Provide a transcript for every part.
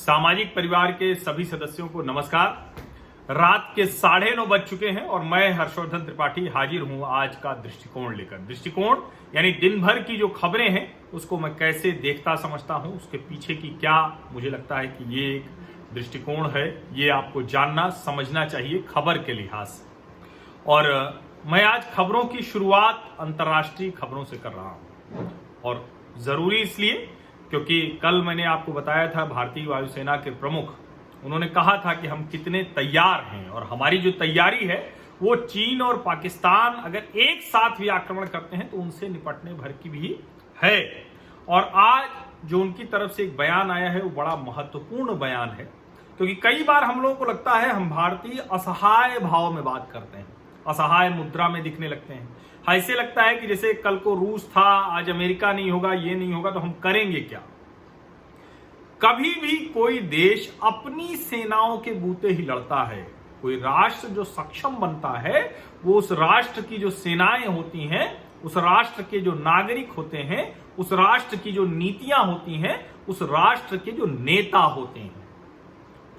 सामाजिक परिवार के सभी सदस्यों को नमस्कार। रात के 9:30 बज चुके हैं और मैं हर्षवर्धन त्रिपाठी हाजिर हूं आज का दृष्टिकोण लेकर। दृष्टिकोण यानी दिन भर की जो खबरें हैं उसको मैं कैसे देखता समझता हूं, उसके पीछे की क्या मुझे लगता है कि ये एक दृष्टिकोण है, ये आपको जानना समझना चाहिए खबर के लिहाज से। और मैं आज खबरों की शुरुआत अंतर्राष्ट्रीय खबरों से कर रहा हूं और जरूरी इसलिए क्योंकि कल मैंने आपको बताया था भारतीय वायुसेना के प्रमुख उन्होंने कहा था कि हम कितने तैयार हैं और हमारी जो तैयारी है वो चीन और पाकिस्तान अगर एक साथ भी आक्रमण करते हैं तो उनसे निपटने भर की भी है। और आज जो उनकी तरफ से एक बयान आया है वो बड़ा महत्वपूर्ण बयान है, क्योंकि कई बार हम लोगों को लगता है हम भारतीय असहाय भाव में बात करते हैं, असहाय मुद्रा में दिखने लगते हैं। ऐसे लगता है कि जैसे कल को रूस था, आज अमेरिका नहीं होगा, ये नहीं होगा तो हम करेंगे क्या। कभी भी कोई देश अपनी सेनाओं के बूते ही लड़ता है। कोई राष्ट्र जो सक्षम बनता है वो उस राष्ट्र की जो सेनाएं होती हैं, उस राष्ट्र के जो नागरिक होते हैं, उस राष्ट्र की जो नीतियां होती हैं, उस राष्ट्र के जो नेता होते हैं,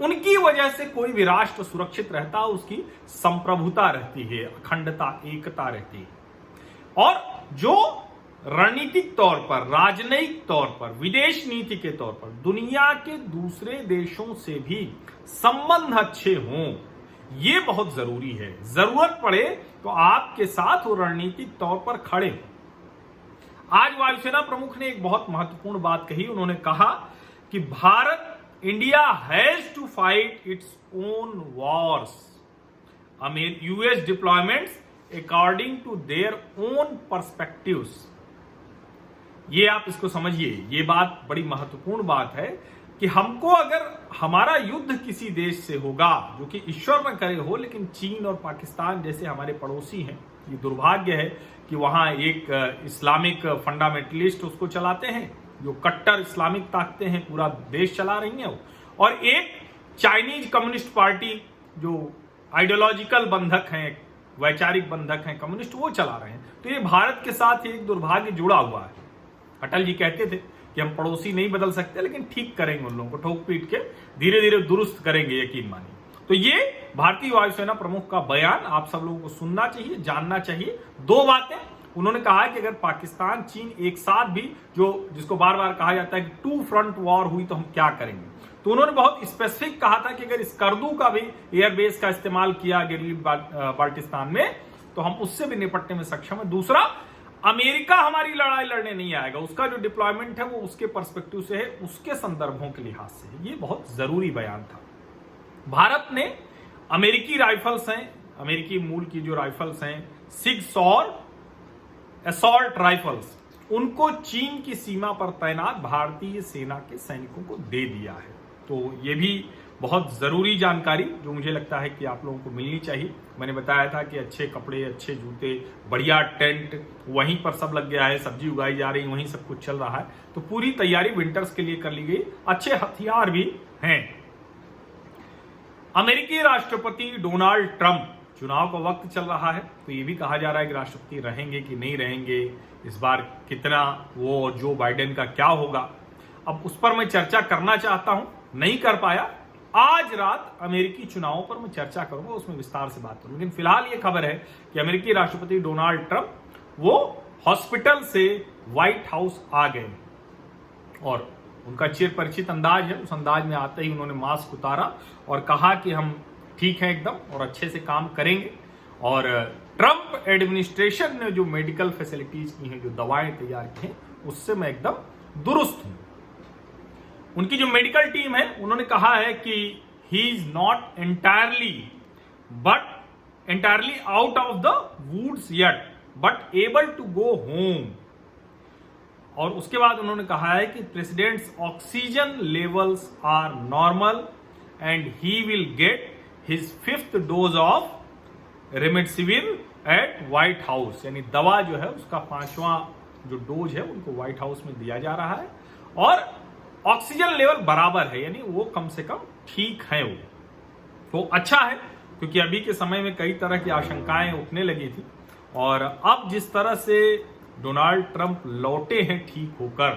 उनकी वजह से कोई भी राष्ट्र सुरक्षित रहता, उसकी संप्रभुता रहती है, अखंडता, एकता रहती है। और जो रणनीतिक तौर पर, राजनयिक तौर पर, विदेश नीति के तौर पर दुनिया के दूसरे देशों से भी संबंध अच्छे हों, ये बहुत जरूरी है। जरूरत पड़े तो आपके साथ वो रणनीतिक तौर पर खड़े हों। आज वायुसेना प्रमुख ने एक बहुत महत्वपूर्ण बात कही। उन्होंने कहा कि Bharat, India has to fight its own wars, US deployments according to their own perspectives. ये आप इसको समझिए, ये बात बड़ी महत्वपूर्ण बात है कि हमको अगर हमारा युद्ध किसी देश से होगा, जो कि ईश्वर न करे हो, लेकिन चीन और पाकिस्तान जैसे हमारे पड़ोसी हैं, ये दुर्भाग्य है कि वहां एक इस्लामिक फंडामेंटलिस्ट उसको चलाते हैं, जो कट्टर इस्लामिक ताकतें हैं पूरा देश चला रही हैं, और एक चाइनीज कम्युनिस्ट पार्टी जो आइडियोलॉजिकल बंधक हैं, वैचारिक बंधक हैं कम्युनिस्ट, वो चला रहे हैं। तो ये भारत के साथ एक दुर्भाग्य जुड़ा हुआ है। अटल जी कहते थे कि हम पड़ोसी नहीं बदल सकते, लेकिन ठीक करेंगे, उन लोगों को ठोक पीट के धीरे धीरे दुरुस्त करेंगे, यकीन मानिए। तो ये भारतीय वायुसेना प्रमुख का बयान आप सब लोगों को सुनना चाहिए, जानना चाहिए। दो बातें उन्होंने कहा है कि अगर पाकिस्तान चीन एक साथ भी, जिसको बार बार कहा जाता है कि टू फ्रंट वॉर हुई तो हम क्या करेंगे, तो उन्होंने बहुत स्पेसिफिक कहा था कि अगर स्कर्दू का भी एयरबेस का इस्तेमाल किया गिलगित बाल्टिस्तान में तो हम उससे भी निपटने में सक्षम है। दूसरा, अमेरिका हमारी लड़ाई लड़ने नहीं आएगा, उसका जो डिप्लॉयमेंट है वो उसके पर्सपेक्टिव से है, उसके संदर्भों के लिहाज से है। ये बहुत जरूरी बयान था। भारत ने अमेरिकी राइफल्स हैं, अमेरिकी मूल की जो राइफल्स हैं, सिग्स और असॉल्ट राइफल्स, उनको चीन की सीमा पर तैनात भारतीय सेना के सैनिकों को दे दिया है। तो ये भी बहुत जरूरी जानकारी जो मुझे लगता है कि आप लोगों को मिलनी चाहिए। मैंने बताया था कि अच्छे कपड़े, अच्छे जूते, बढ़िया टेंट वहीं पर सब लग गया है, सब्जी उगाई जा रही, वहीं सब कुछ चल रहा है। तो पूरी तैयारी विंटर्स के लिए कर ली गई, अच्छे हथियार भी हैं। अमेरिकी राष्ट्रपति डोनाल्ड ट्रंप, चुनाव का वक्त चल रहा है तो ये भी कहा जा रहा है कि राष्ट्रपति रहेंगे कि नहीं रहेंगे, इस बार कितना वो जो बाइडेन का क्या होगा। अब उस पर मैं चर्चा करना चाहता हूं, नहीं कर पाया। आज रात अमेरिकी चुनावों पर मैं चर्चा करूंगा, उसमें विस्तार से बात करूंगा। लेकिन फिलहाल ये खबर है कि अमेरिकी राष्ट्रपति डोनाल्ड ट्रंप वो हॉस्पिटल से व्हाइट हाउस आ गए और उनका चिर परिचित अंदाज है, उस अंदाज में आते ही उन्होंने मास्क उतारा और कहा कि हम ठीक है एकदम और अच्छे से काम करेंगे। और ट्रंप एडमिनिस्ट्रेशन ने जो मेडिकल फैसिलिटीज की हैं, जो दवाएं तैयार की हैं, उससे मैं एकदम दुरुस्त हूं। उनकी जो मेडिकल टीम है उन्होंने कहा है कि he is not entirely out of the woods yet but able to go home. और उसके बाद उन्होंने कहा है कि president's oxygen levels are normal and he will get his 5th dose of remdesivir at White House, यानी दवा जो है उसका 5वां जो डोज है उनको व्हाइट हाउस में दिया जा रहा है। और ऑक्सीजन लेवल बराबर है, यानी वो कम से कम ठीक है। वो तो अच्छा है, क्योंकि अभी के समय में कई तरह की आशंकाएं उठने लगी थी और अब जिस तरह से डोनाल्ड ट्रंप लौटे हैं ठीक होकर,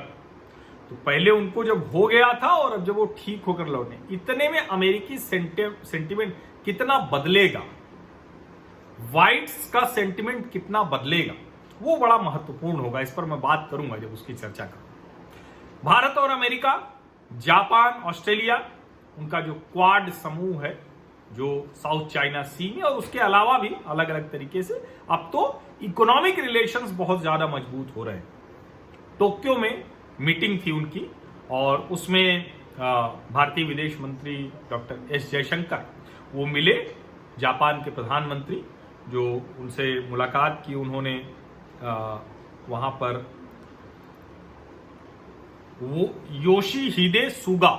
तो पहले उनको जब हो गया था और अब जब वो ठीक होकर लौटे, इतने में अमेरिकी सेंटिमेंट कितना बदलेगा, व्हाइट्स का सेंटिमेंट कितना बदलेगा, वो बड़ा महत्वपूर्ण होगा। इस पर मैं बात करूंगा जब उसकी चर्चा करूंगा। भारत और अमेरिका, जापान, ऑस्ट्रेलिया, उनका जो क्वाड समूह है जो साउथ चाइना सी में, और उसके अलावा भी अलग अलग तरीके से अब तो इकोनॉमिक रिलेशंस बहुत ज्यादा मजबूत हो रहे हैं। टोक्यो में मीटिंग थी उनकी और उसमें भारतीय विदेश मंत्री डॉक्टर एस जयशंकर वो मिले जापान के प्रधानमंत्री, जो उनसे मुलाकात की उन्होंने वहां पर। वो योशिहिदे सुगा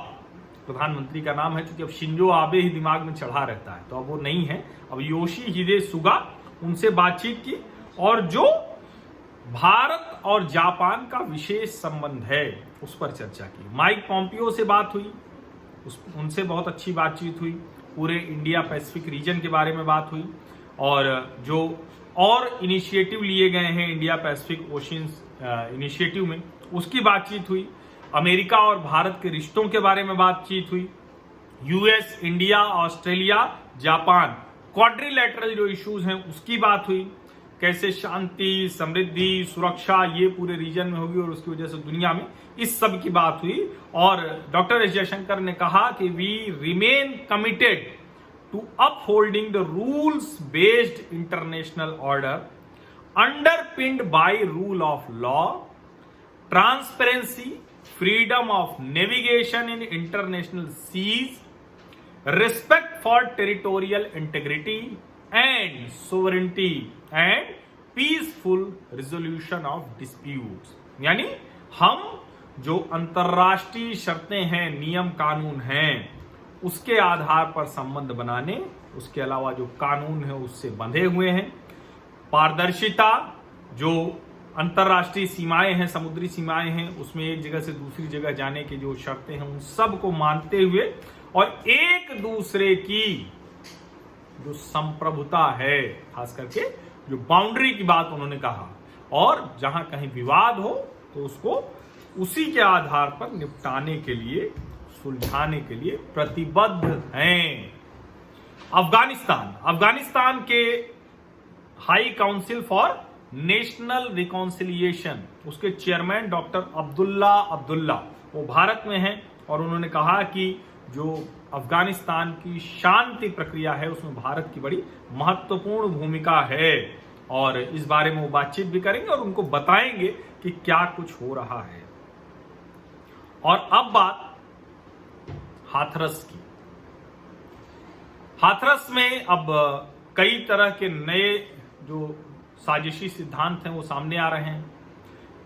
प्रधानमंत्री का नाम है, क्योंकि अब शिंजो आबे ही दिमाग में चढ़ा रहता है, तो अब वो नहीं है, अब योशिहिदे सुगा, उनसे बातचीत की और जो भारत और जापान का विशेष संबंध है उस पर चर्चा की। माइक पॉम्पियो से बात हुई, उनसे बहुत अच्छी बातचीत हुई, पूरे इंडिया पैसिफिक रीजन के बारे में बात हुई और जो और इनिशिएटिव लिए गए हैं इंडिया पैसिफिक ओशियंस इनिशिएटिव में उसकी बातचीत हुई। अमेरिका और भारत के रिश्तों के बारे में बातचीत हुई। US, India, Australia, Japan, quadrilateral जो इश्यूज हैं उसकी बात हुई। कैसे शांति, समृद्धि, सुरक्षा ये पूरे रीजन में होगी और उसकी वजह से दुनिया में, इस सब की बात हुई। और डॉक्टर एस जयशंकर ने कहा कि we remain committed to upholding the rules based international order underpinned by rule of law, transparency, freedom of navigation in international seas, respect for territorial integrity and sovereignty and peaceful resolution of disputes। यानी हम जो अंतर्राष्ट्रीय शर्तें हैं, नियम कानून हैं, उसके आधार पर संबंध बनाने, उसके अलावा जो कानून है उससे बंधे हुए हैं। पारदर्शिता, जो अंतर्राष्ट्रीय सीमाएं हैं, समुद्री सीमाएं हैं, उसमें एक जगह से दूसरी जगह जाने की जो शर्तें हैं उन सब को मानते हुए और एक दूसरे की जो संप्रभुता है, खास करके जो बाउंड्री की बात उन्होंने कहा, और जहां कहीं विवाद हो तो उसको उसी के आधार पर निपटाने के लिए, सुलझाने के लिए प्रतिबद्ध हैं। अफगानिस्तान के high council for national reconciliation, उसके चेयरमैन डॉक्टर अब्दुल्ला वो भारत में हैं और उन्होंने कहा कि जो अफगानिस्तान की शांति प्रक्रिया है उसमें भारत की बड़ी महत्वपूर्ण भूमिका है और इस बारे में वो बातचीत भी करेंगे और उनको बताएंगे कि क्या कुछ हो रहा है। और अब बात हाथरस की। हाथरस में अब कई तरह के नए जो साजिशी सिद्धांत हैं वो सामने आ रहे हैं।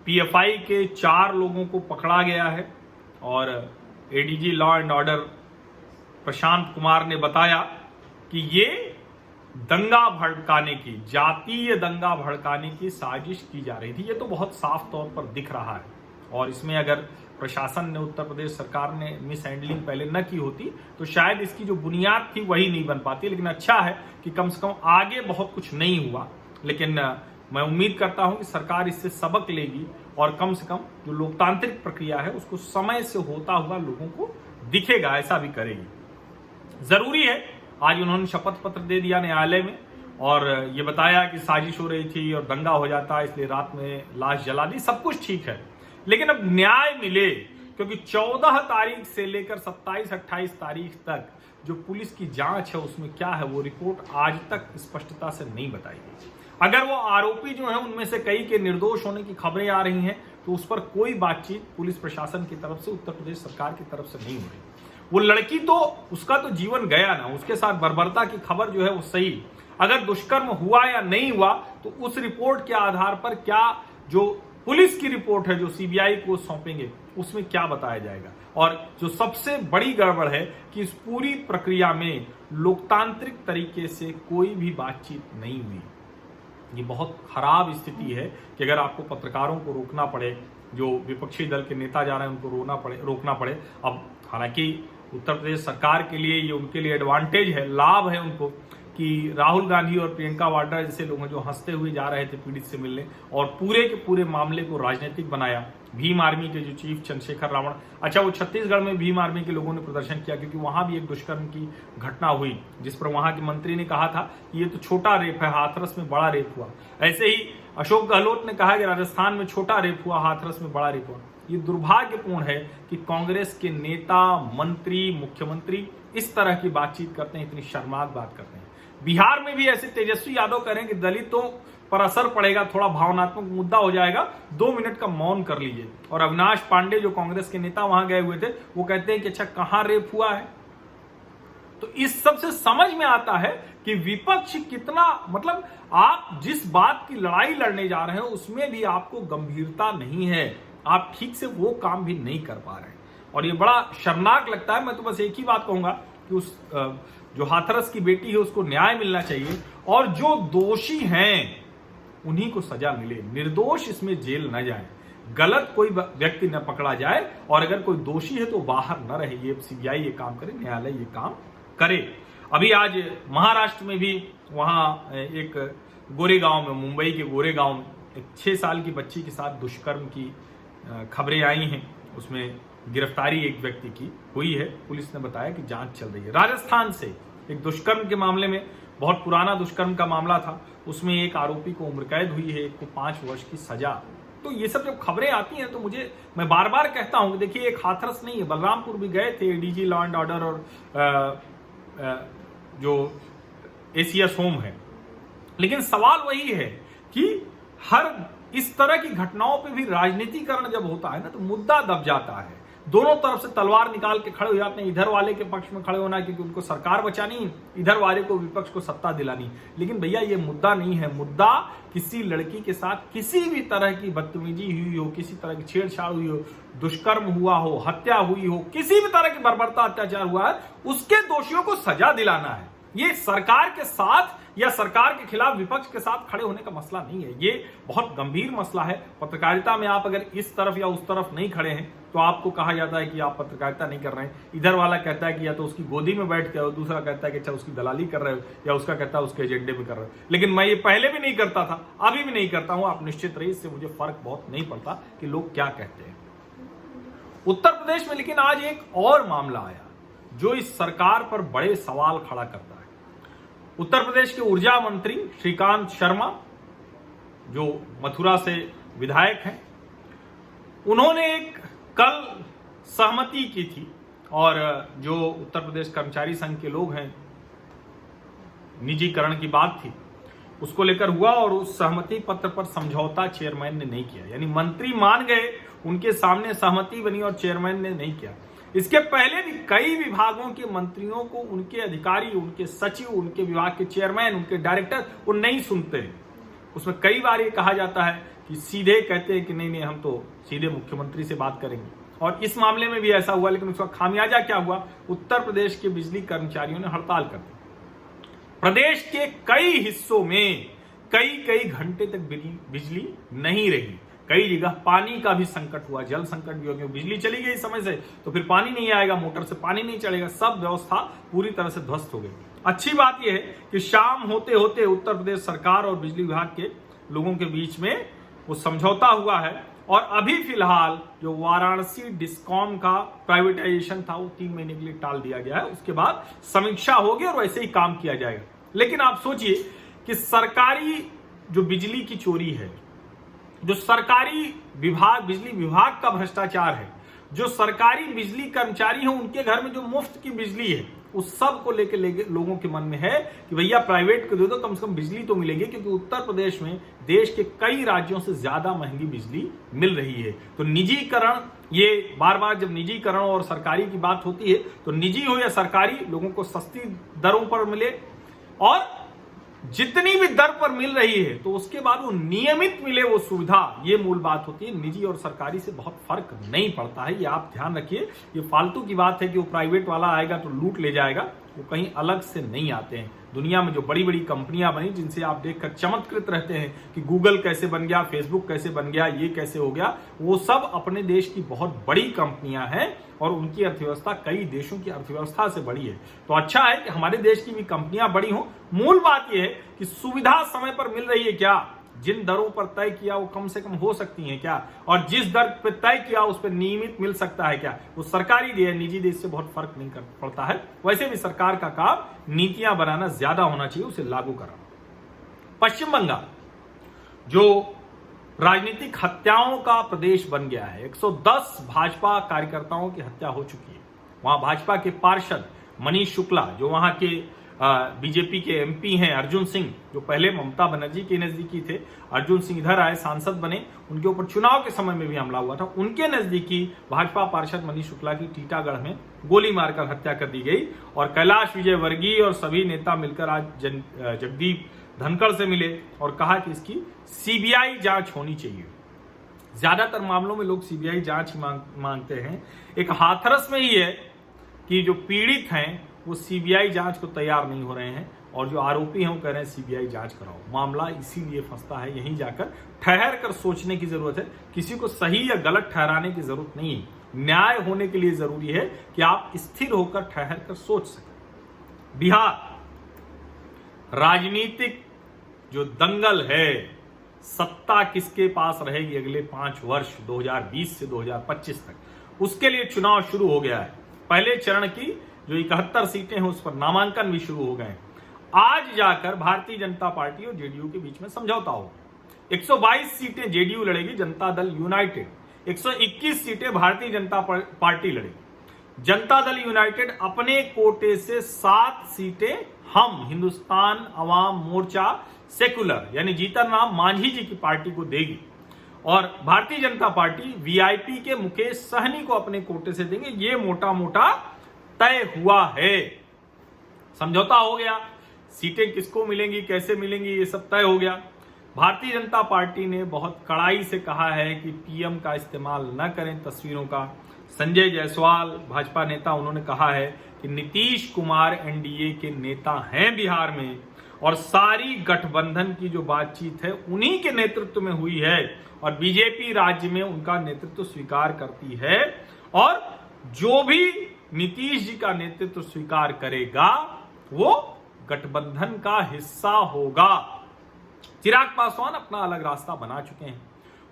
पीएफआई के 4 लोगों को पकड़ा गया है और ADG law and order Prashant Kumar ने बताया कि ये दंगा भड़काने की, जातीय दंगा भड़काने की साजिश की जा रही थी। ये तो बहुत साफ तौर पर दिख रहा है और इसमें अगर प्रशासन ने, उत्तर प्रदेश सरकार ने मिस हैंडलिंग पहले न की होती तो शायद इसकी जो बुनियाद थी वही नहीं बन पाती। लेकिन अच्छा है कि कम से कम आगे बहुत कुछ नहीं हुआ, लेकिन मैं उम्मीद करता हूं कि सरकार इससे सबक लेगी और कम से कम जो लोकतांत्रिक प्रक्रिया है उसको समय से होता हुआ लोगों को दिखेगा, ऐसा भी करेगी। जरूरी है, आज उन्होंने शपथ पत्र दे दिया न्यायालय में और ये बताया कि साजिश हो रही थी और दंगा हो जाता इसलिए रात में लाश जला दी, सब कुछ ठीक है, लेकिन अब न्याय मिले, क्योंकि 14 तारीख से लेकर 27-28 तारीख तक जो पुलिस की जांच है उसमें क्या है वो रिपोर्ट आज तक स्पष्टता से नहीं बताई गई। अगर वो आरोपी जो है उनमें से कई के निर्दोष होने की खबरें आ रही हैं तो उस पर कोई बातचीत पुलिस प्रशासन की तरफ से, उत्तर प्रदेश सरकार की तरफ से नहीं हो रही। वो लड़की तो, उसका तो जीवन गया ना, उसके साथ बर्बरता की खबर जो है वो सही, अगर दुष्कर्म हुआ या नहीं हुआ तो उस रिपोर्ट के आधार पर क्या, जो पुलिस की रिपोर्ट है जो सीबीआई को सौंपेंगे उसमें क्या बताया जाएगा। और जो सबसे बड़ी गड़बड़ है कि इस पूरी प्रक्रिया में लोकतांत्रिक तरीके से कोई भी बातचीत नहीं हुई। ये बहुत खराब स्थिति है कि अगर आपको पत्रकारों को रोकना पड़े, जो विपक्षी दल के नेता जा रहे हैं उनको रोकना पड़े। अब हालांकि उत्तर प्रदेश सरकार के लिए ये उनके लिए एडवांटेज है, लाभ है उनको कि राहुल गांधी और प्रियंका वाड्रा जैसे लोग हैं जो हंसते हुए जा रहे थे पीड़ित से मिलने और पूरे के पूरे मामले को राजनीतिक बनाया। भीम आर्मी के जो चीफ चंद्रशेखर रावण, अच्छा वो छत्तीसगढ़ में भीम आर्मी के लोगों ने प्रदर्शन किया क्योंकि वहां भी एक दुष्कर्म की घटना हुई जिस पर वहां के मंत्री ने कहा था कि ये तो छोटा रेप है, हाथरस में बड़ा रेप हुआ। ऐसे ही अशोक गहलोत ने कहा कि राजस्थान में छोटा रेप हुआ, हाथरस में बड़ा रेप हुआ। ये दुर्भाग्यपूर्ण है कि कांग्रेस के नेता, मंत्री, मुख्यमंत्री इस तरह की बातचीत करते हैं, इतनी शर्मनाक बात करते हैं। बिहार में भी ऐसे तेजस्वी यादव करें कि दलितों पर असर पड़ेगा, थोड़ा भावनात्मक मुद्दा हो जाएगा, 2 मिनट का मौन कर लीजिए। और अविनाश पांडे जो कांग्रेस के नेता वहां गए हुए थे वो कहते हैं कि अच्छा कहां रेप हुआ है। तो इस सब से समझ में आता है कि विपक्ष कितना, मतलब आप जिस बात की लड़ाई लड़ने जा रहे हैं उसमें भी आपको गंभीरता नहीं है, आप ठीक से वो काम भी नहीं कर पा रहे हैं और ये बड़ा शर्मनाक लगता है। मैं तो बस एक ही बात कहूंगा कि उस जो हाथरस की बेटी है उसको न्याय मिलना चाहिए और जो दोषी हैं उन्हीं को सजा मिले, निर्दोष इसमें जेल न जाए, गलत कोई व्यक्ति न पकड़ा जाए और अगर कोई दोषी है तो बाहर न रहे। ये सीबीआई ये काम करे, न्यायालय ये काम करे। अभी आज महाराष्ट्र में भी वहां एक गोरेगांव में, मुंबई के गोरेगांव में एक 6 साल की बच्ची के साथ दुष्कर्म की खबरें आई हैं। उसमें गिरफ्तारी एक व्यक्ति की हुई है, पुलिस ने बताया कि जांच चल रही है। राजस्थान से एक दुष्कर्म के मामले में, बहुत पुराना दुष्कर्म का मामला था, उसमें एक आरोपी को उम्र कैद हुई है, एक को 5 वर्ष की सजा। तो ये सब जब खबरें आती हैं तो मैं बार बार कहता हूं कि देखिए एक हाथरस नहीं है, बलरामपुर भी गए थे एडीजी लॉ एंड ऑर्डर और जो एसीएस होम है, लेकिन सवाल वही है कि हर इस तरह की घटनाओं पे भी राजनीतिकरण जब होता है ना तो मुद्दा दब जाता है। दोनों तरफ से तलवार निकाल के खड़े हो जाते हैं, इधर वाले के पक्ष में खड़े होना क्योंकि उनको सरकार बचानी, इधर वाले को विपक्ष को सत्ता दिलानी। लेकिन भैया ये मुद्दा नहीं है, मुद्दा किसी लड़की के साथ किसी भी तरह की बदतमीजी हुई हो, किसी तरह की छेड़छाड़ हुई हो, दुष्कर्म हुआ हो, हत्या हुई हो, किसी भी तरह की बर्बरता अत्याचार हुआ है, उसके दोषियों को सजा दिलाना है। ये सरकार के साथ या सरकार के खिलाफ विपक्ष के साथ खड़े होने का मसला नहीं है, ये बहुत गंभीर मसला है। पत्रकारिता में आप अगर इस तरफ या उस तरफ नहीं खड़े हैं तो आपको कहा जाता है कि आप पत्रकारिता नहीं कर रहे हैं। इधर वाला कहता है कि या तो उसकी गोदी में बैठ के हो, दूसरा कहता है कि अच्छा उसकी दलाली कर रहे हो, या उसका कहता है उसके एजेंडे में कर रहे हो। लेकिन मैं ये पहले भी नहीं करता था, अभी भी नहीं करता हूं। आप निश्चित रहिए, इससे मुझे फर्क बहुत नहीं पड़ता कि लोग क्या कहते हैं। उत्तर प्रदेश में लेकिन आज एक और मामला आया जो इस सरकार पर बड़े सवाल खड़ा करता है। उत्तर प्रदेश के ऊर्जा मंत्री श्रीकांत शर्मा, जो मथुरा से विधायक हैं, उन्होंने एक कल सहमति की थी और जो उत्तर प्रदेश कर्मचारी संघ के लोग हैं, निजीकरण की बात थी, उसको लेकर हुआ और उस सहमति पत्र पर समझौता चेयरमैन ने नहीं किया। यानी मंत्री मान गए, उनके सामने सहमति बनी और चेयरमैन ने नहीं किया। इसके पहले भी कई विभागों के मंत्रियों को उनके अधिकारी, उनके सचिव, उनके विभाग के चेयरमैन, उनके डायरेक्टर वो नहीं सुनते। उसमें कई बार ये कहा जाता है कि सीधे कहते हैं कि नहीं हम तो सीधे मुख्यमंत्री से बात करेंगे, और इस मामले में भी ऐसा हुआ। लेकिन उसका खामियाजा क्या हुआ? उत्तर प्रदेश के बिजली कर्मचारियों ने हड़ताल कर दी। प्रदेश के कई हिस्सों में कई घंटे तक बिजली नहीं रही। कई जगह पानी का भी संकट हुआ, जल संकट भी हो गया। बिजली चली गई समय से तो फिर पानी नहीं आएगा, मोटर से पानी नहीं चलेगा, सब व्यवस्था पूरी तरह से ध्वस्त हो गई। अच्छी बात यह है कि शाम होते होते उत्तर प्रदेश सरकार और बिजली विभाग के लोगों के बीच में वो समझौता हुआ है और अभी फिलहाल जो वाराणसी डिस्कॉम का प्राइवेटाइजेशन था वो 3 महीने के लिए टाल दिया गया है। उसके बाद समीक्षा होगी और वैसे ही काम किया जाएगा। लेकिन आप सोचिए कि सरकारी जो बिजली की चोरी है, जो सरकारी विभाग, बिजली विभाग का भ्रष्टाचार है, जो सरकारी बिजली कर्मचारी हैं उनके घर में जो मुफ्त की बिजली है, उस सब को लेके लोगों के मन में है कि भैया प्राइवेट को दे दो, कम से कम बिजली तो मिलेगी, क्योंकि उत्तर प्रदेश में देश के कई राज्यों से ज्यादा महंगी बिजली मिल रही है। तो निजीकरण, ये बार बार जब निजीकरण और सरकारी की बात होती है तो निजी हो या सरकारी, लोगों को सस्ती दरों पर मिले और जितनी भी दर पर मिल रही है तो उसके बाद वो नियमित मिले वो सुविधा, ये मूल बात होती है। निजी और सरकारी से बहुत फर्क नहीं पड़ता है, ये आप ध्यान रखिए। ये फालतू की बात है कि वो प्राइवेट वाला आएगा तो लूट ले जाएगा, वो कहीं अलग से नहीं आते हैं। दुनिया में जो बड़ी बड़ी कंपनियां बनी, जिनसे आप देखकर चमत्कृत रहते हैं कि गूगल कैसे बन गया, फेसबुक कैसे बन गया, ये कैसे हो गया, वो सब अपने देश की बहुत बड़ी कंपनियां हैं और उनकी अर्थव्यवस्था कई देशों की अर्थव्यवस्था से बड़ी है। तो अच्छा है कि हमारे देश की भी कंपनियां बड़ी हों। मूल बात यह है कि सुविधा समय पर मिल रही है क्या, जिन दरों पर तय किया वो कम से कम हो सकती हैं क्या, और जिस दर पर तय किया उस पर नियमित मिल सकता है क्या। वो सरकारी देश निजी देश से बहुत फर्क नहीं पड़ता है। वैसे भी सरकार का काम नीतियां बनाना ज्यादा होना चाहिए, उसे लागू कराना। पश्चिम बंगाल जो राजनीतिक हत्याओं का प्रदेश बन गया है, 110 भाजपा कार्यकर्ताओं की हत्या हो चुकी है। वहां भाजपा के पार्षद मनीष शुक्ला, जो वहां के बीजेपी के एमपी हैं अर्जुन सिंह, जो पहले ममता बनर्जी के नजदीकी थे, अर्जुन सिंह इधर आए, सांसद बने, उनके ऊपर चुनाव के समय में भी हमला हुआ था। उनके नजदीकी भाजपा पार्षद मनीष शुक्ला की टीटागढ़ में गोली मारकर हत्या कर दी गई। और कैलाश विजयवर्गीय और सभी नेता मिलकर आज जगदीप धनखड़ से मिले और कहा कि इसकी सीबीआई जांच होनी चाहिए। ज्यादातर मामलों में लोग सीबीआई जांच मांगते हैं। एक हाथरस में ही है कि जो पीड़ित हैं वो सीबीआई जांच को तैयार नहीं हो रहे हैं, और जो आरोपी हैं वो कह रहे हैं सीबीआई जांच कराओ। मामला इसीलिए फंसता है, यहीं जाकर ठहर कर सोचने की जरूरत है। किसी को सही या गलत ठहराने की जरूरत नहीं है। न्याय होने के लिए जरूरी है कि आप स्थिर होकर ठहर कर सोच सकें। बिहार राजनीतिक जो दंगल है, सत्ता किसके पास रहेगी अगले 5 वर्ष 2020 से 2025 तक, उसके लिए चुनाव शुरू हो गया है। पहले चरण की जो 71 सीटें हैं उस पर नामांकन भी शुरू हो गए। आज जाकर भारतीय जनता पार्टी और जेडीयू के बीच में समझौता होगा। 122 सीटें जेडीयू लड़ेगी, जनता दल यूनाइटेड 121 सीटें भारतीय जनता पार्टी लड़ेगी। जनता दल यूनाइटेड अपने कोटे से 7 सीटें हम हिंदुस्तान अवाम मोर्चा सेकुलर यानी जीतन राम मांझी जी की पार्टी को देगी, और भारतीय जनता पार्टी वीआईपी के मुकेश सहनी को अपने कोटे से देंगे। ये मोटा मोटा तय हुआ है, समझौता हो गया। सीटें किसको मिलेंगी, कैसे मिलेंगी, ये सब तय हो गया। भारतीय जनता पार्टी ने बहुत कड़ाई से कहा है कि पीएम का इस्तेमाल न करें तस्वीरों का। संजय जायसवाल भाजपा नेता, उन्होंने कहा है कि नीतीश कुमार एनडीए के नेता हैं बिहार में, और सारी गठबंधन की जो बातचीत है उन्हीं के नेतृत्व में हुई है, और बीजेपी राज्य में उनका नेतृत्व स्वीकार करती है, और जो भी नीतीश जी का नेतृत्व स्वीकार करेगा वो गठबंधन का हिस्सा होगा। चिराग पासवान अपना अलग रास्ता बना चुके हैं।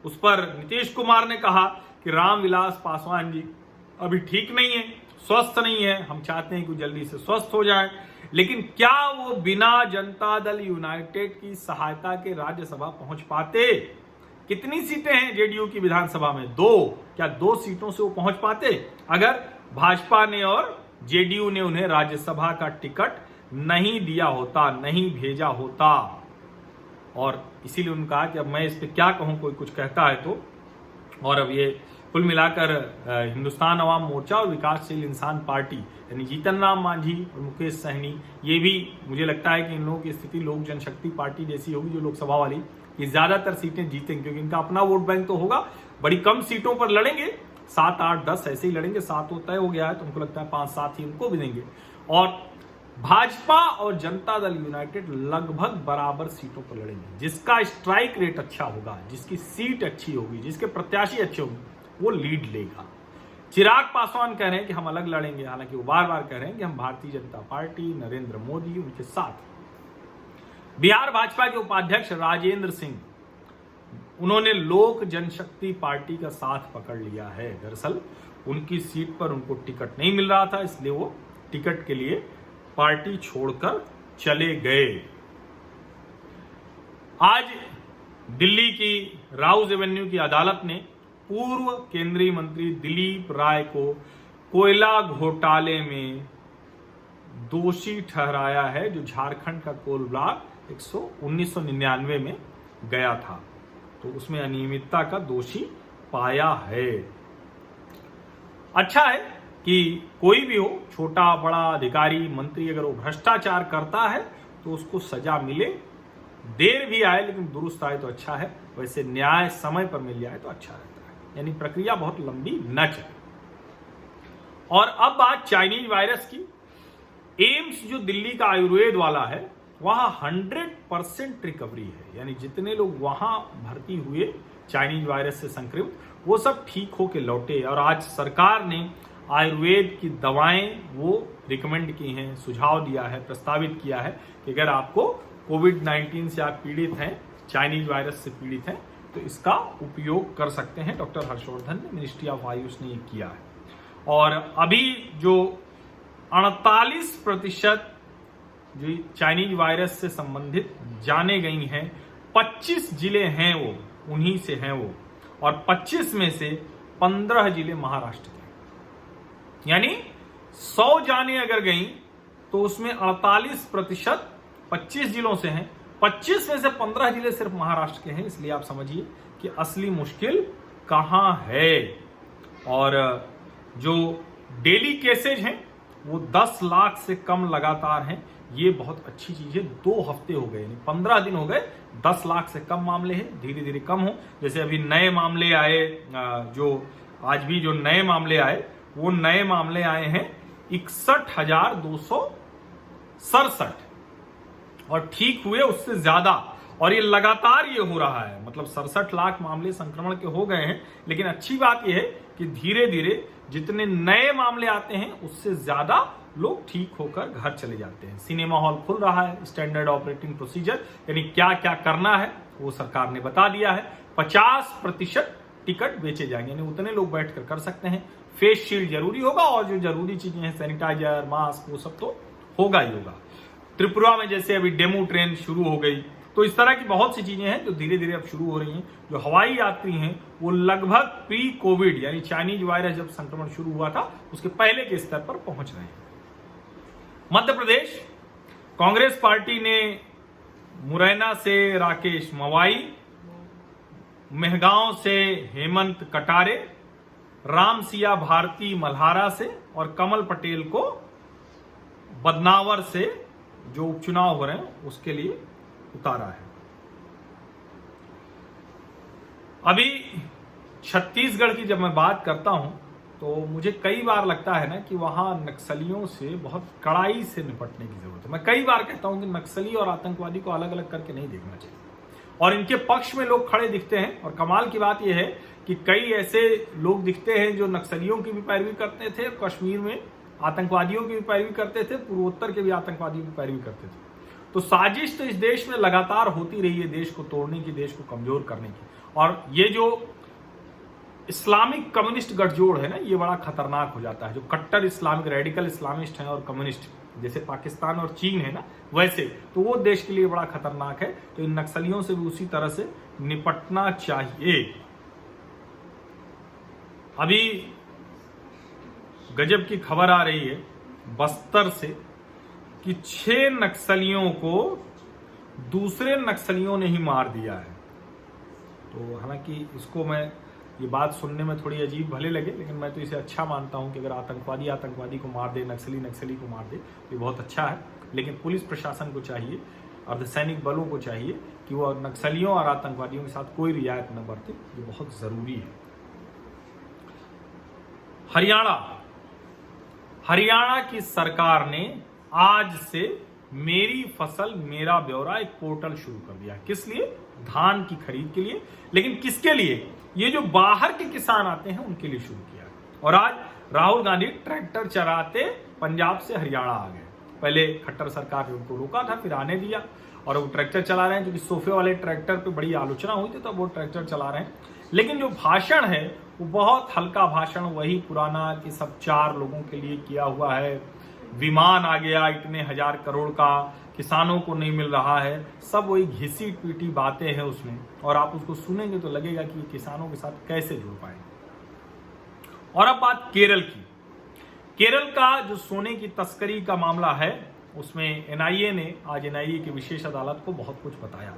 उस पर नीतीश कुमार ने कहा कि रामविलास पासवान जी अभी ठीक नहीं है, स्वस्थ नहीं है, हम चाहते हैं कि जल्दी से स्वस्थ हो जाए। लेकिन क्या वो बिना जनता दल यूनाइटेड की सहायता के राज्यसभा पहुंच पाते? कितनी सीटें हैं जेडीयू की विधानसभा में? 2। क्या 2 सीटों से वो पहुंच पाते अगर भाजपा ने और जेडीयू ने उन्हें राज्यसभा का टिकट नहीं दिया होता, नहीं भेजा होता? और इसीलिए उन्होंने कहा कि अब मैं इस पे क्या कहूं, कोई कुछ कहता है तो। और अब ये कुल मिलाकर हिंदुस्तान अवाम मोर्चा और विकासशील इंसान पार्टी यानी जीतन राम मांझी और मुकेश सहनी, ये भी मुझे लगता है कि इन लोगों की स्थिति लोक जनशक्ति पार्टी जैसी होगी, जो लोकसभा वाली, ये ज्यादातर सीटें जीतेंगे क्योंकि इनका अपना वोट बैंक तो होगा। बड़ी कम सीटों पर लड़ेंगे, 7, 8, 10 ऐसे ही लड़ेंगे। 7 तो तय हो गया है, तो उनको लगता है 5-7 ही उनको भी देंगे। और भाजपा और जनता दल यूनाइटेड लगभग बराबर सीटों पर लड़ेंगे। जिसका स्ट्राइक रेट अच्छा होगा, जिसकी सीट अच्छी होगी, जिसके प्रत्याशी अच्छे होंगे, वो लीड लेगा। चिराग पासवान कह रहे हैं कि हम अलग लड़ेंगे, हालांकि वो बार बार कह रहे हैं कि हम भारतीय जनता पार्टी, नरेंद्र मोदी, उनके साथ। बिहार भाजपा के उपाध्यक्ष राजेंद्र सिंह, उन्होंने लोक जनशक्ति पार्टी का साथ पकड़ लिया है। दरअसल उनकी सीट पर उनको टिकट नहीं मिल रहा था, इसलिए वो टिकट के लिए पार्टी छोड़कर चले गए। आज दिल्ली की राउज एवेन्यू की अदालत ने पूर्व केंद्रीय मंत्री दिलीप राय को कोयला घोटाले में दोषी ठहराया है, जो झारखंड का कोल ब्लॉक 1999 में गया था, तो उसमें अनियमितता का दोषी पाया है। अच्छा है कि कोई भी हो, छोटा बड़ा अधिकारी मंत्री, अगर वो भ्रष्टाचार करता है तो उसको सजा मिले, देर भी आए लेकिन दुरुस्त आए तो अच्छा है। वैसे न्याय समय पर मिल जाए तो अच्छा रहता है, यानी प्रक्रिया बहुत लंबी न चले। और अब बात चाइनीज वायरस की। एम्स जो दिल्ली का आयुर्वेद वाला है वहां 100% रिकवरी है, यानी जितने लोग वहां भर्ती हुए चाइनीज वायरस से संक्रमित वो सब ठीक होके लौटे। और आज सरकार ने आयुर्वेद की दवाएं वो रिकमेंड की हैं, सुझाव दिया है, प्रस्तावित किया है कि अगर आपको कोविड-19 से आप पीड़ित हैं, चाइनीज वायरस से पीड़ित हैं, तो इसका उपयोग कर सकते हैं। डॉक्टर हर्षवर्धन ने, मिनिस्ट्री ऑफ आयुष ने ये किया है। और अभी जो 48% जो चाइनीज वायरस से संबंधित जाने गई हैं, 25 जिले हैं वो उन्हीं से हैं वो, और 25 में से 15 जिले महाराष्ट्र के, यानी 100 जाने अगर गई तो उसमें 48% 25 जिलों से हैं, 25 में से 15 जिले सिर्फ महाराष्ट्र के हैं। इसलिए आप समझिए कि असली मुश्किल कहां है। और जो डेली केसेज हैं वो 10 लाख से कम लगातार हैं, ये बहुत अच्छी चीज है। 2 हफ्ते हो गए, 15 दिन हो गए, 10 लाख से कम मामले हैं, धीरे धीरे कम हो। जैसे अभी नए मामले आए, जो आज भी जो नए मामले आए वो नए मामले आए हैं 61,267 और ठीक हुए उससे ज्यादा, और ये लगातार ये हो रहा है। मतलब 67 लाख मामले संक्रमण के हो गए हैं, लेकिन अच्छी बात यह है कि धीरे धीरे जितने नए मामले आते हैं उससे ज्यादा लोग ठीक होकर घर चले जाते हैं। सिनेमा हॉल खुल रहा है, स्टैंडर्ड ऑपरेटिंग प्रोसीजर यानी क्या क्या करना है वो सरकार ने बता दिया है। 50% टिकट बेचे जाएंगे, यानी उतने लोग बैठकर कर सकते हैं। फेस शील्ड जरूरी होगा और जो जरूरी चीजें हैं सैनिटाइजर, मास्क, वो सब तो होगा ही होगा। त्रिपुरा में जैसे अभी डेमो ट्रेन शुरू हो गई, तो इस तरह की बहुत सी चीजें हैं जो धीरे धीरे अब शुरू हो रही हैं। जो हवाई यात्री हैं वो लगभग प्री कोविड यानी चाइनीज वायरस जब संक्रमण शुरू हुआ था उसके पहले के स्तर पर पहुंच रहे हैं। मध्य प्रदेश कांग्रेस पार्टी ने मुरैना से राकेश मवाई, मेहगांव से हेमंत कटारे, रामसिया भारती मल्हारा से और कमल पटेल को बदनावर से जो उपचुनाव हो रहे हैं उसके लिए उतारा है। अभी छत्तीसगढ़ की जब मैं बात करता हूं तो मुझे कई बार लगता है ना कि वहां नक्सलियों से बहुत कड़ाई से निपटने की जरूरत है। मैं कई बार कहता हूं कि नक्सली और आतंकवादी को अलग अलग करके नहीं देखना चाहिए, और इनके पक्ष में लोग खड़े दिखते हैं। और कमाल की बात यह है कि कई ऐसे लोग दिखते हैं जो नक्सलियों की भी पैरवी करते थे, कश्मीर में आतंकवादियों की भी पैरवी करते थे, पूर्वोत्तर के भी आतंकवादियों की पैरवी करते थे। तो साजिश तो इस देश में लगातार होती रही है, देश को तोड़ने की, देश को कमजोर करने की। और ये जो इस्लामिक कम्युनिस्ट गठजोड़ है ना, ये बड़ा खतरनाक हो जाता है। जो कट्टर इस्लामिक रेडिकल इस्लामिस्ट हैं और कम्युनिस्ट जैसे पाकिस्तान और चीन है ना, वैसे तो वो देश के लिए बड़ा खतरनाक है। तो इन नक्सलियों से भी उसी तरह से निपटना चाहिए। अभी गजब की खबर आ रही है बस्तर से कि 6 नक्सलियों को दूसरे नक्सलियों ने ही मार दिया है। तो हालांकि इसको मैं ये बात सुनने में थोड़ी अजीब भले लगे, लेकिन मैं तो इसे अच्छा मानता हूं कि अगर आतंकवादी आतंकवादी को मार दे, नक्सली नक्सली को मार दे, तो ये बहुत अच्छा है। लेकिन पुलिस प्रशासन को चाहिए, अर्धसैनिक बलों को चाहिए कि वो नक्सलियों और आतंकवादियों के साथ कोई रियायत न बरते, ये बहुत जरूरी है। हरियाणा की सरकार ने आज से मेरी फसल मेरा ब्यौरा एक पोर्टल शुरू कर दिया। किस लिए? धान की खरीद के लिए। लेकिन किसके लिए? ये जो बाहर के किसान आते हैं उनके लिए शुरू किया। और आज राहुल गांधी ट्रैक्टर चराते पंजाब से हरियाणा आ गए। पहले खट्टर सरकार ने उनको रोका था, फिर आने दिया, और वो ट्रैक्टर चला रहे हैं। क्योंकि सोफे वाले ट्रैक्टर पे बड़ी आलोचना हुई थी, तो वो ट्रैक्टर चला रहे हैं। लेकिन जो भाषण है वो बहुत हल्का भाषण, वही पुराना कि सब 4 लोगों के लिए किया हुआ है, विमान आ गया इतने 1000 करोड़ का, किसानों को नहीं मिल रहा है, सब वही घिसी पीटी बातें हैं उसमें। और आप उसको सुनेंगे तो लगेगा कि किसानों के साथ कैसे जुड़ पाएंगे। और अब बात केरल की। केरल का जो सोने की तस्करी का मामला है, उसमें एनआईए ने आज एनआईए की विशेष अदालत को बहुत कुछ बताया।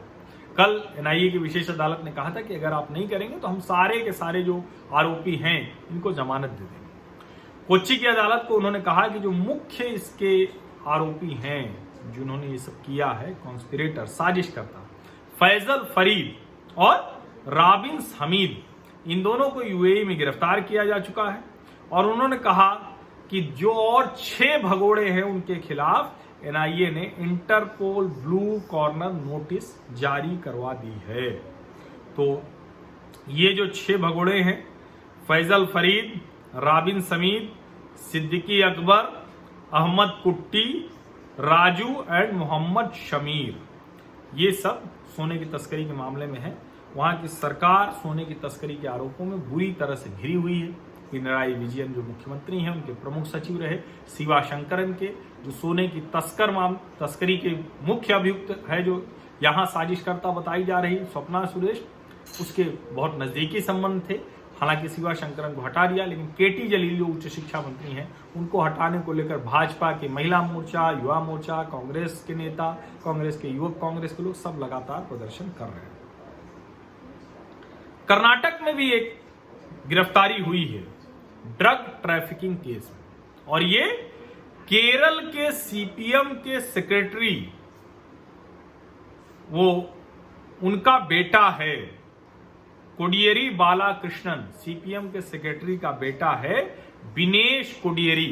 कल एनआईए की विशेष अदालत ने कहा था कि अगर आप नहीं करेंगे तो हम सारे के सारे जो आरोपी हैं इनको जमानत दे देंगे। कोच्चि की अदालत को उन्होंने कहा कि जो मुख्य इसके आरोपी हैं, जिन्होंने ये सब किया है, कॉन्स्पिरेटर, साजिशकर्ता, फैजल फरीद और राबिन्स हमीद, इन दोनों को यूएई में गिरफ्तार किया जा चुका है। और उन्होंने कहा कि जो और 6 भगोड़े हैं उनके खिलाफ एनआईए ने इंटरपोल ब्लू कॉर्नर नोटिस जारी करवा दी है। तो ये जो 6 भगोड़े हैं, फैजल फरीद, राबिन समीद, सिद्दीकी अकबर, अहमद कुट्टी, राजू एंड मोहम्मद शमीर, ये सब सोने की तस्करी के मामले में है। वहां की सरकार सोने की तस्करी के आरोपों में बुरी तरह से घिरी हुई है। पिनराई विजयन जो मुख्यमंत्री हैं, उनके प्रमुख सचिव रहे शिवा शंकरन के, जो सोने की तस्करी के मुख्य अभियुक्त है, जो यहां साजिशकर्ता बताई जा रही स्वप्ना सुरेश, उसके बहुत नजदीकी संबंध थे। हालांकि शिवा शंकरन को हटा दिया, लेकिन केटी जलील जो उच्च शिक्षा मंत्री हैं, उनको हटाने को लेकर भाजपा के महिला मोर्चा, युवा मोर्चा, कांग्रेस के नेता, कांग्रेस के युवक कांग्रेस के लोग सब लगातार प्रदर्शन कर रहे हैं। कर्नाटक में भी एक गिरफ्तारी हुई है ड्रग ट्रैफिकिंग केस में, और ये केरल के सीपीएम के सेक्रेटरी, वो उनका बेटा है कोडियेरी बालाकृष्णन, सीपीएम के सेक्रेटरी का बेटा है बिनेश कोडियेरी।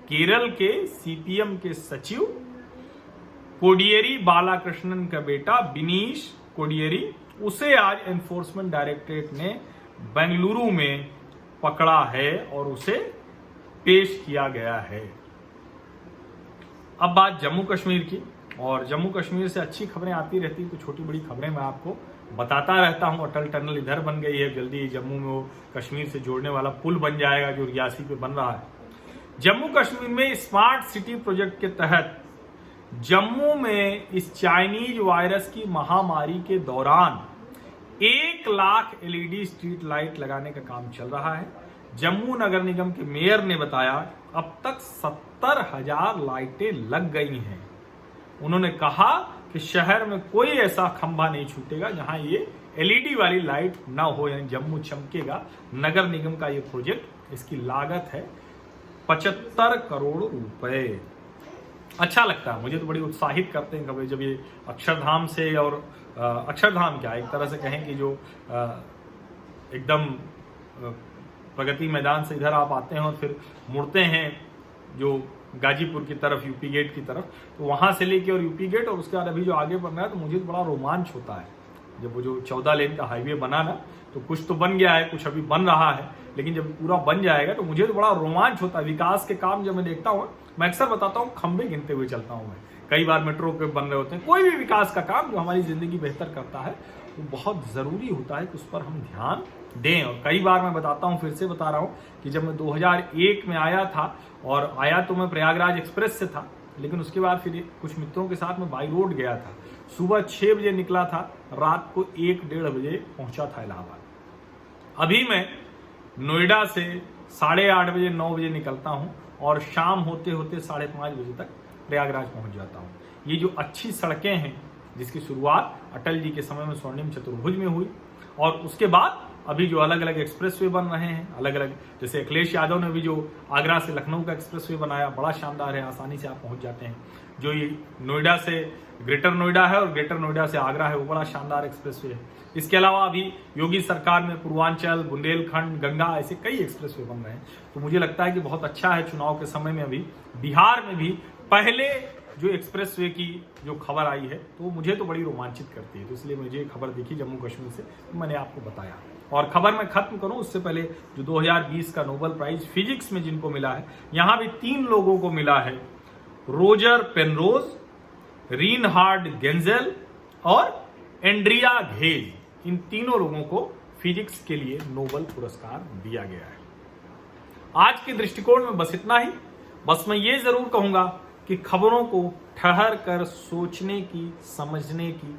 केरल के सीपीएम के सचिव कोडियेरी बालाकृष्णन का बेटा बिनीश कोडियेरी, उसे आज एनफोर्समेंट डायरेक्टरेट ने बेंगलुरु में पकड़ा है और उसे पेश किया गया है। अब बात जम्मू कश्मीर की, और जम्मू कश्मीर से अच्छी खबरें आती रहती, तो छोटी बड़ी खबरें मैं आपको बताता रहता हूं। अटल टनल इधर बन गई है, जल्दी जम्मू में वो कश्मीर से जोड़ने वाला पुल बन जाएगा जो रियासी पे बन रहा है। जम्मू कश्मीर में स्मार्ट सिटी प्रोजेक्ट के तहत जम्मू में इस चाइनीज वायरस की महामारी के दौरान 1 लाख एलईडी स्ट्रीट लाइट लगाने का काम चल रहा है। जम्मू नगर निगम के मेयर ने बताया अब तक 70,000 लाइटें लग गई हैं। उन्होंने कहा कि शहर में कोई ऐसा खंभा नहीं छूटेगा जहां ये एलईडी वाली लाइट ना हो, यानी जम्मू चमकेगा। नगर निगम का ये प्रोजेक्ट, इसकी लागत है 75 करोड़ रुपए। अच्छा लगता है, मुझे तो बड़ी उत्साहित करते हैं कभी जब ये अक्षरधाम से, और अक्षरधाम क्या, एक तरह से कहें कि जो एकदम प्रगति मैदान से इधर आप आते हैं और फिर मुड़ते हैं जो गाजीपुर की तरफ, यूपी गेट की तरफ, तो वहां से लेके और यूपी गेट और उसके बाद अभी जो आगे बढ़ रहा है, तो मुझे तो बड़ा रोमांच होता है जब वो जो 14 लेन का हाईवे बना ना, तो कुछ तो बन गया है, कुछ अभी बन रहा है, लेकिन जब पूरा बन जाएगा तो मुझे तो बड़ा रोमांच होता है। विकास के काम जब मैं देखता हूँ, मैं अक्सर बताता हूँ खंबे गिनते हुए चलता हूँ मैं। कई बार मेट्रो के बन रहे होते हैं, कोई भी विकास का काम जो हमारी जिंदगी बेहतर करता है, वो बहुत जरूरी होता है कि उस पर हम ध्यान दें। और कई बार मैं बताता हूँ, फिर से बता रहा हूँ कि जब मैं 2001 में आया था, और आया तो मैं प्रयागराज एक्सप्रेस से था, लेकिन उसके बाद फिर कुछ मित्रों के साथ मैं बाई रोड गया था। सुबह 6 बजे निकला था, रात को 1-1:30 बजे पहुंचा था इलाहाबाद। अभी मैं नोएडा से 8:30 बजे 9 बजे निकलता हूं और शाम होते होते 5:30 बजे तक प्रयागराज पहुंच जाता हूं। ये जो अच्छी सड़कें हैं, जिसकी शुरुआत अटल जी के समय में स्वर्णिम चतुर्भुज में हुई, और उसके बाद अभी जो अलग अलग एक्सप्रेसवे बन रहे हैं, अलग अलग, जैसे अखिलेश यादव ने भी जो आगरा से लखनऊ का एक्सप्रेसवे बनाया, बड़ा शानदार है, आसानी से आप पहुंच जाते हैं। जो ये नोएडा से ग्रेटर नोएडा है और ग्रेटर नोएडा से आगरा है, वो बड़ा शानदार एक्सप्रेसवे है। इसके अलावा अभी योगी सरकार में पूर्वांचल, बुंदेलखंड, गंगा, ऐसे कई एक्सप्रेसवे बन रहे हैं। तो मुझे लगता है कि बहुत अच्छा है, चुनाव के समय में अभी बिहार में भी पहले जो एक्सप्रेसवे की जो खबर आई है, तो मुझे तो बड़ी रोमांचित करती है। तो इसलिए मुझे खबर दिखी जम्मू कश्मीर से, तो मैंने आपको बताया। और खबर मैं खत्म करूं उससे पहले, जो 2020 का नोबेल प्राइज फिजिक्स में जिनको मिला है, यहां भी 3 लोगों को मिला है, रोजर पेनरोज, रीनहार्ड गेंजेल और एंड्रिया घेज। इन तीनों लोगों को फिजिक्स के लिए नोबेल पुरस्कार दिया गया है। आज के दृष्टिकोण में बस इतना ही। बस मैं ये जरूर कहूंगा कि खबरों को ठहर कर सोचने की, समझने की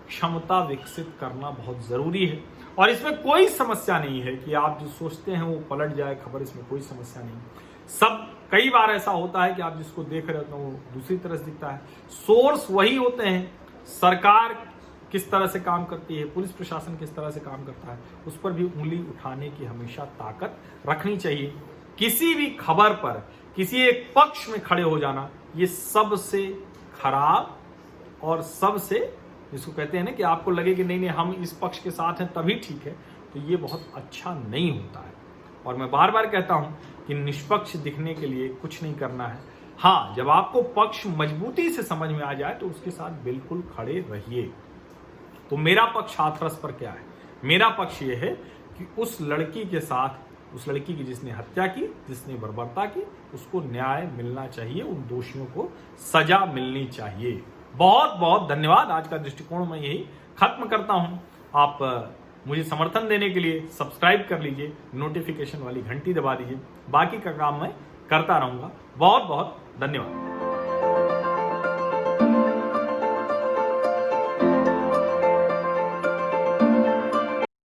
क्षमता विकसित करना बहुत जरूरी है। और इसमें कोई समस्या नहीं है कि आप जो सोचते हैं वो पलट जाए खबर, इसमें कोई समस्या नहीं। सब, कई बार ऐसा होता है कि आप जिसको देख रहे होते हैं वो दूसरी तरह से दिखता है। सोर्स वही होते हैं, सरकार किस तरह से काम करती है, पुलिस प्रशासन किस तरह से काम करता है, उस पर भी उंगली उठाने की हमेशा ताकत रखनी चाहिए। किसी भी खबर पर किसी एक पक्ष में खड़े हो जाना, ये सबसे खराब और सबसे, जिसको कहते हैं ना कि आपको लगे कि नहीं हम इस पक्ष के साथ हैं तभी ठीक है, तो ये बहुत अच्छा नहीं होता है। और मैं बार बार कहता हूं कि निष्पक्ष दिखने के लिए कुछ नहीं करना है। हाँ, जब आपको पक्ष मजबूती से समझ में आ जाए तो उसके साथ बिल्कुल खड़े रहिए। तो मेरा पक्ष हाथरस पर क्या है? मेरा पक्ष यह है कि उस लड़की के साथ, उस लड़की की जिसने हत्या की, जिसने बर्बरता की, उसको न्याय मिलना चाहिए, उन दोषियों को सजा मिलनी चाहिए। बहुत बहुत धन्यवाद। आज का दृष्टिकोण मैं यही खत्म करता हूं। आप मुझे समर्थन देने के लिए सब्सक्राइब कर लीजिए, नोटिफिकेशन वाली घंटी दबा दीजिए। बाकी का काम मैं करता रहूंगा। बहुत बहुत धन्यवाद।